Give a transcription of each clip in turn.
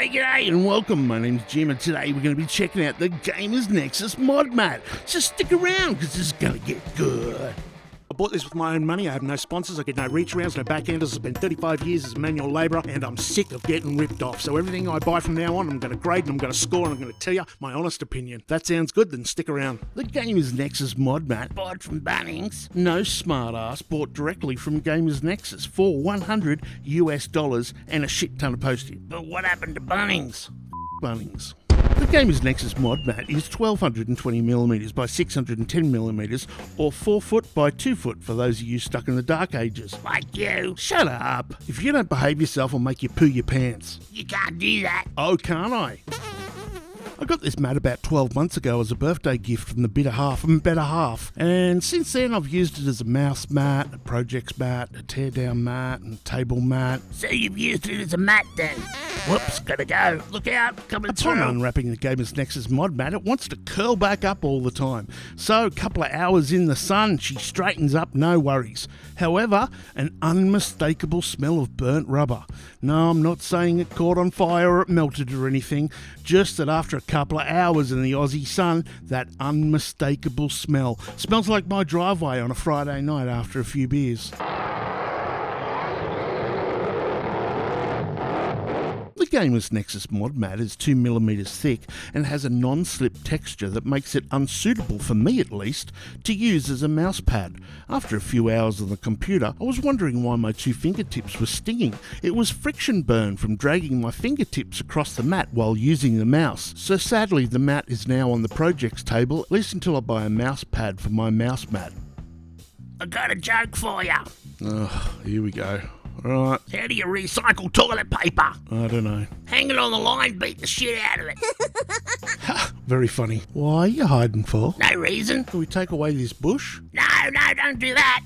G'day and welcome. My name's Jim and today we're going to be checking out the Gamers Nexus Mod Mat. So stick around because this is going to get good. I bought this with my own money. I have no sponsors. I get no reach rounds, no backhanders. I spent 35 years as a manual labourer and I'm sick of getting ripped off. So everything I buy from now on, I'm going to grade and I'm going to score and I'm going to tell you my honest opinion. That sounds good, then stick around. The Gamers Nexus Mod Mat, bought from Bunnings. No smart ass, bought directly from Gamers Nexus for $100 US and a shit ton of postage. But what happened to Bunnings? Bunnings. The Gamers Nexus Mod Mat is 1220mm by 610mm or 4 foot by 2 foot for those of you stuck in the dark ages. Like you. Shut up. If you don't behave yourself, I'll make you poo your pants. You can't do that. Oh, can't I? I got this mat about 12 months ago as a birthday gift from the better half, and since then I've used it as a mouse mat, a projects mat, a teardown mat, and a table mat. So you've used it as a mat then? Whoops, gotta go. Look out, coming through. Upon unwrapping the Gamers Nexus Mod Mat, it wants to curl back up all the time. So a couple of hours in the sun, she straightens up, no worries. However, an unmistakable smell of burnt rubber. No, I'm not saying it caught on fire or it melted or anything, just that after a couple of hours in the Aussie sun, that unmistakable smell. Smells like my driveway on a Friday night after a few beers. The Gamers Nexus Mod Mat is 2mm thick and has a non-slip texture that makes it unsuitable, for me at least, to use as a mouse pad. After a few hours on the computer, I was wondering why my 2 fingertips were stinging. It was friction burn from dragging my fingertips across the mat while using the mouse. So sadly the mat is now on the projects table, at least until I buy a mouse pad for my mouse mat. I got a joke for you. Oh, here we go. Right. How do you recycle toilet paper? I don't know. Hang it on the line, beat the shit out of it. Very funny. Why are you hiding for? No reason. Can we take away this bush? No, don't do that.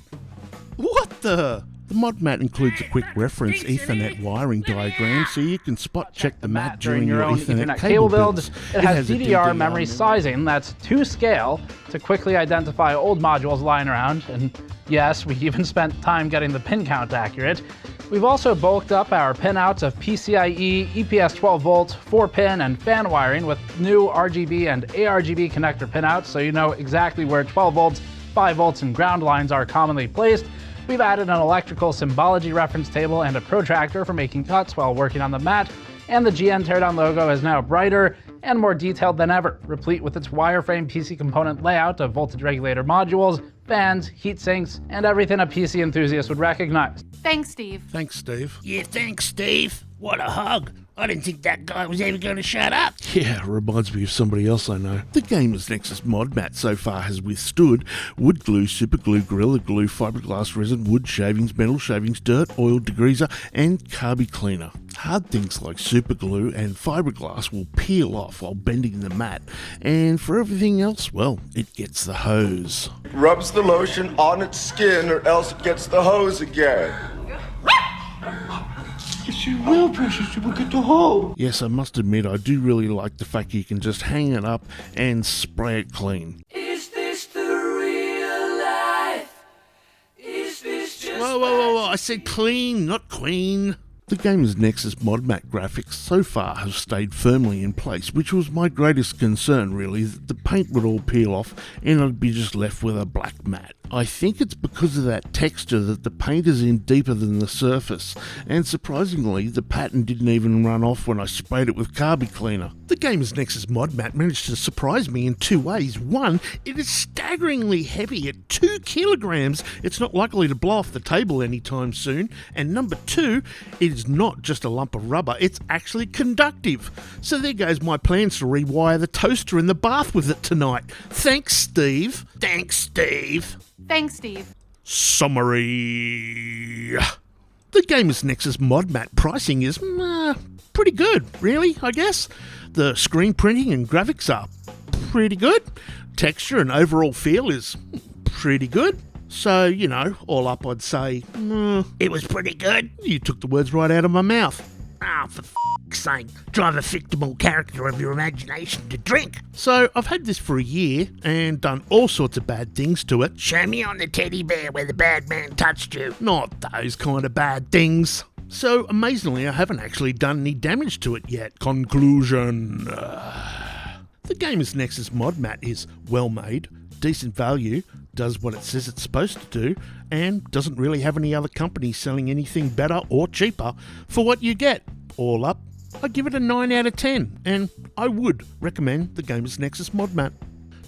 What the? The mod mat includes a quick reference Ethernet wiring diagram so you can spot check the mat during your Ethernet cable builds. It has DDR memory sizing that's to scale to quickly identify old modules lying around, and yes, we even spent time getting the pin count accurate. We've also bulked up our pinouts of PCIe, EPS 12 volt, 4-pin, and fan wiring with new RGB and ARGB connector pinouts so you know exactly where 12 volts, 5 volts, and ground lines are commonly placed. We've added an electrical symbology reference table and a protractor for making cuts while working on the mat, and the GN Teardown logo is now brighter and more detailed than ever, replete with its wireframe PC component layout of voltage regulator modules, fans, heat sinks, and everything a PC enthusiast would recognize. Thanks, Steve. Thanks, Steve. Yeah, thanks, Steve. What a hug. I didn't think that guy was ever going to shut up. Yeah, reminds me of somebody else I know. The Gamers Nexus Mod Mat so far has withstood wood glue, super glue, Gorilla Glue, fiberglass resin, wood shavings, metal shavings, dirt, oil degreaser, and carby cleaner. Hard things like super glue and fiberglass will peel off while bending the mat, and for everything else, well, it gets the hose. Rubs the lotion on its skin or else it gets the hose again. Yes, you will, precious. You will get the hole. Yes, I must admit, I do really like the fact you can just hang it up and spray it clean. Is this the real life? Is this just... Whoa, I said clean, not queen. The Gamers Nexus Mod Mat graphics so far have stayed firmly in place, which was my greatest concern really, that the paint would all peel off and I'd be just left with a black mat. I think it's because of that texture that the paint is in deeper than the surface, and surprisingly the pattern didn't even run off when I sprayed it with carby cleaner. The Gamers Nexus Mod Mat managed to surprise me in 2 ways. One, it is staggeringly heavy at 2 kilograms. It's not likely to blow off the table anytime soon. And number 2, it is not just a lump of rubber, it's actually conductive. So there goes my plans to rewire the toaster in the bath with it tonight. Thanks, Steve. Thanks, Steve. Thanks, Steve. Summary. The Gamers Nexus Mod Mat pricing is pretty good, really, I guess. The screen printing and graphics are pretty good. Texture and overall feel is pretty good. So, you know, all up I'd say, it was pretty good. You took the words right out of my mouth. Ah, for f***'s sake, drive a fictional character of your imagination to drink. So, I've had this for a year and done all sorts of bad things to it. Show me on the teddy bear where the bad man touched you. Not those kind of bad things. So amazingly, I haven't actually done any damage to it yet. Conclusion. The Gamers Nexus Mod Mat is well made, decent value, does what it says it's supposed to do, and doesn't really have any other company selling anything better or cheaper for what you get. All up, I give it a 9 out of 10, and I would recommend the Gamers Nexus Mod Mat.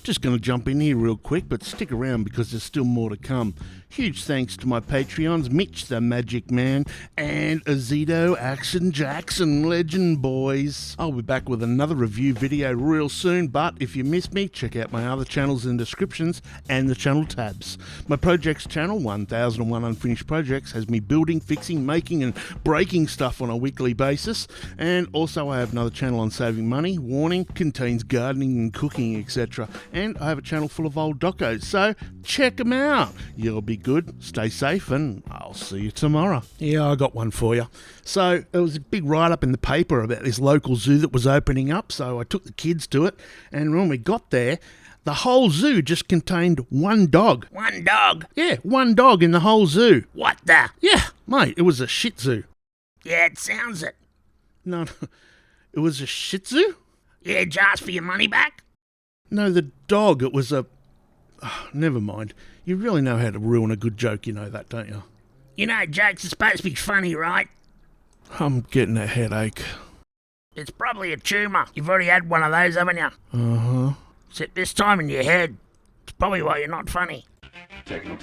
Just going to jump in here real quick, but stick around because there's still more to come. Huge thanks to my Patreons, Mitch the Magic Man and Azito Action Jackson, legend boys. I'll be back with another review video real soon, but if you miss me, check out my other channels in the descriptions and the channel tabs. My projects channel, 1001 Unfinished Projects, has me building, fixing, making and breaking stuff on a weekly basis. And also I have another channel on saving money, warning, contains gardening and cooking, etc. And I have a channel full of old docos, so check them out. You'll be good, stay safe, and I'll see you tomorrow. Yeah, I got one for you. So there was a big write-up in the paper about this local zoo that was opening up, so I took the kids to it, and when we got there, the whole zoo just contained one dog. One dog? Yeah, one dog in the whole zoo. What the? Yeah, mate, it was a shih tzu. Yeah, it sounds it. No, it was a shih tzu? Yeah, did you ask for your money back? No, the dog, it was a... Oh, never mind. You really know how to ruin a good joke, you know that, don't you? You know, jokes are supposed to be funny, right? I'm getting a headache. It's probably a tumour. You've already had one of those, haven't you? Uh-huh. Except this time in your head. It's probably why you're not funny. Techno.